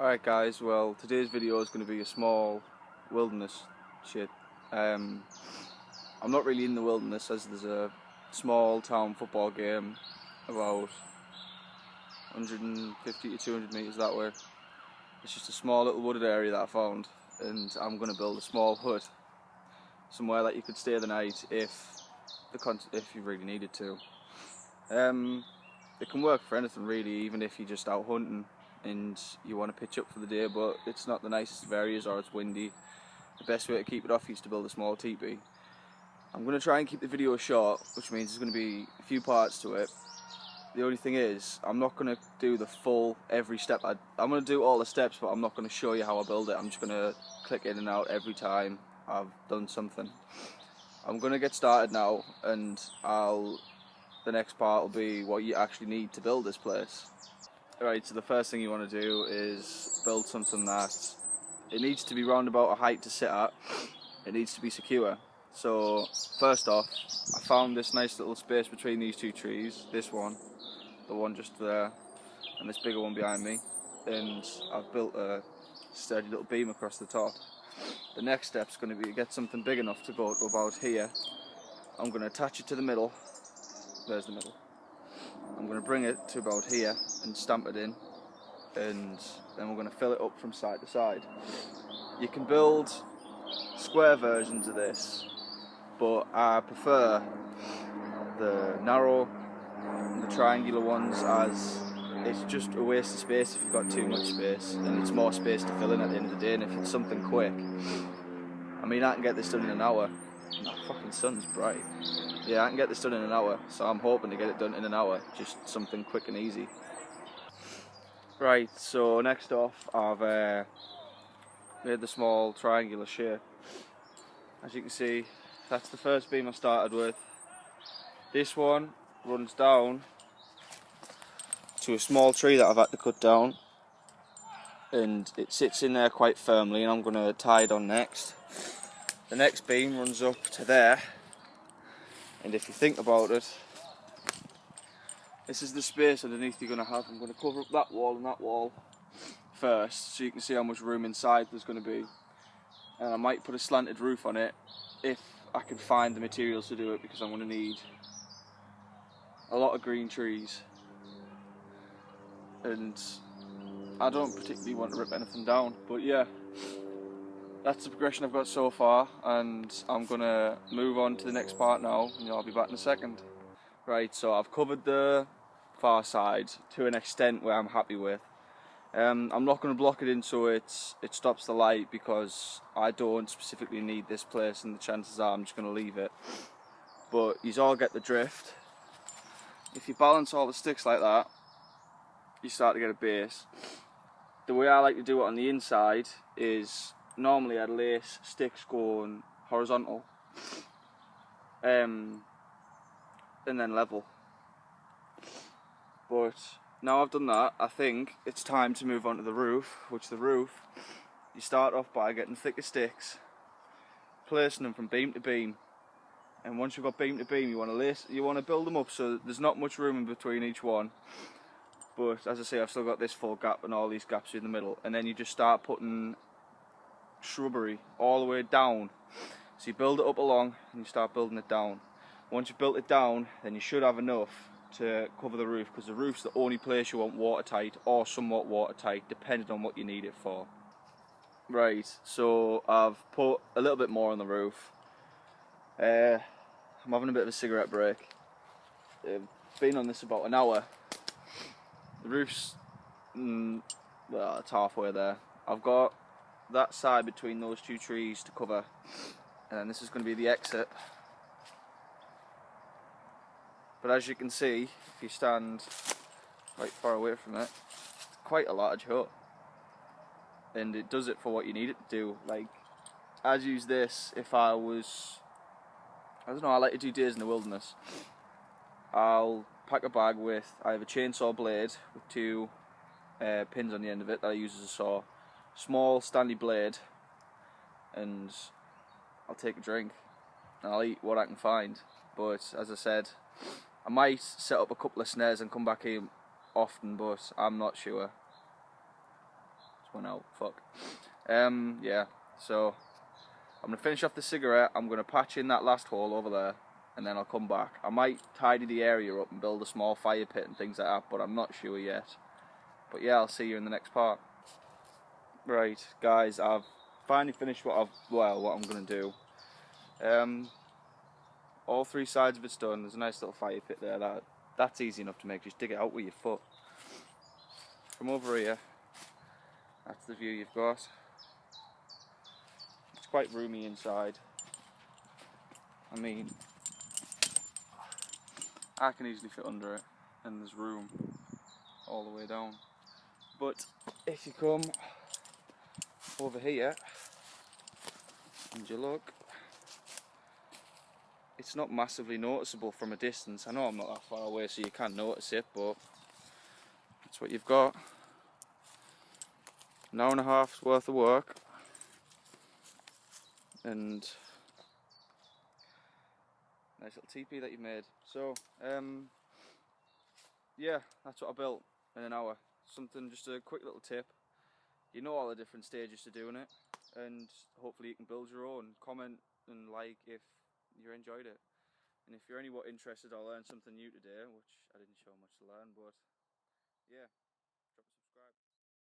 Alright guys, well today's video is going to be a small wilderness shit. I'm not really in the wilderness as there's a small town football game about 150 to 200 metres that way. It's just a small little wooded area that I found, and I'm going to build a small hut somewhere that you could stay the night if you really needed to. It can work for anything really, even if you're just out hunting and you want to pitch up for the day, but it's not the nicest of areas or it's windy. The best way to keep it off is to build a small teepee. I'm going to try and keep the video short, which means there's going to be a few parts to it. The only thing is, I'm not going to do the full every step. I'm going to do all the steps, but I'm not going to show you how I build it. I'm just going to click in and out every time I've done something. I'm going to get started now, and the next part will be what you actually need to build this place. Right, so the first thing you want to do is build something that it needs to be round about a height to sit at. It needs to be secure. So first off, I found this nice little space between these two trees, this one, the one just there, and this bigger one behind me, and I've built a sturdy little beam across the top. The next step is going to be to get something big enough to go to about here. I'm going to attach it to the middle. There's the middle. I'm going to bring it to about here and stamp it in, and then we're going to fill it up from side to side. You can build square versions of this, but I prefer the narrow and the triangular ones, as it's just a waste of space if you've got too much space, and it's more space to fill in at the end of the day. And if it's something quick, I mean, I can get this done in an hour. And that fucking sun's bright. Yeah, I can get this done in an hour, so I'm hoping to get it done in an hour, just something quick and easy. Right, so next off, I've made the small triangular shape. As you can see, that's the first beam I started with. This one runs down to a small tree that I've had to cut down, and it sits in there quite firmly, and I'm going to tie it on next. The next beam runs up to there, and if you think about it, this is the space underneath you're going to have. I'm going to cover up that wall and that wall first, so you can see how much room inside there's going to be. And I might put a slanted roof on it if I can find the materials to do it, because I'm going to need a lot of green trees. And I don't particularly want to rip anything down, but yeah. That's the progression I've got so far, and I'm going to move on to the next part now, and I'll be back in a second. Right, so I've covered the far side to an extent where I'm happy with. I'm not going to block it in so it stops the light, because I don't specifically need this place, and the chances are I'm just going to leave it. But you all get the drift. If you balance all the sticks like that, you start to get a base. The way I like to do it on the inside is, normally I'd lace sticks going horizontal, and then level. But now I've done that, I think it's time to move on to the roof, which the roof, you start off by getting thicker sticks, placing them from beam to beam, and once you've got beam to beam, you want to build them up so there's not much room in between each one. But as I say, I've still got this full gap and all these gaps in the middle, and then you just start putting shrubbery all the way down. So you build it up along and you start building it down. Once you've built it down, then you should have enough to cover the roof, because the roof's the only place you want watertight or somewhat watertight, depending on what you need it for. Right, so I've put a little bit more on the roof. I'm having a bit of a cigarette break. I've been on this about an hour. The roof's well, it's halfway there. I've got that side between those two trees to cover, and then this is going to be the exit. But as you can see, if you stand right far away from it, it's quite a large hut, and it does it for what you need it to do. Like, I'd use this if I don't know, I like to do days in the wilderness. I'll pack a bag with, I have a chainsaw blade with two pins on the end of it that I use as a saw, small Stanley blade, and I'll take a drink and I'll eat what I can find. But as I said, I might set up a couple of snares and come back here often, but I'm not sure. went out. Fuck. Yeah. So I'm gonna finish off the cigarette. I'm gonna patch in that last hole over there, and then I'll come back. I might tidy the area up and build a small fire pit and things like that, but I'm not sure yet. But yeah, I'll see you in the next part. Right, guys, I've finally finished what I'm gonna do. All three sides of it's done. There's a nice little fire pit there. That's easy enough to make. Just dig it out with your foot. From over here, that's the view you've got. It's quite roomy inside. I mean, I can easily fit under it, and there's room all the way down. But if you come over here and you look, it's not massively noticeable from a distance. I know I'm not that far away, so you can't notice it, but that's what you've got. An hour and a half's worth of work, and nice little teepee that you've made. So, yeah, that's what I built in an hour. Something, just a quick little tip. You know all the different stages to doing it, and hopefully you can build your own. Comment and like if you enjoyed it. And if you're anywhat interested, I'll learn something new today, which I didn't show much to learn, but yeah.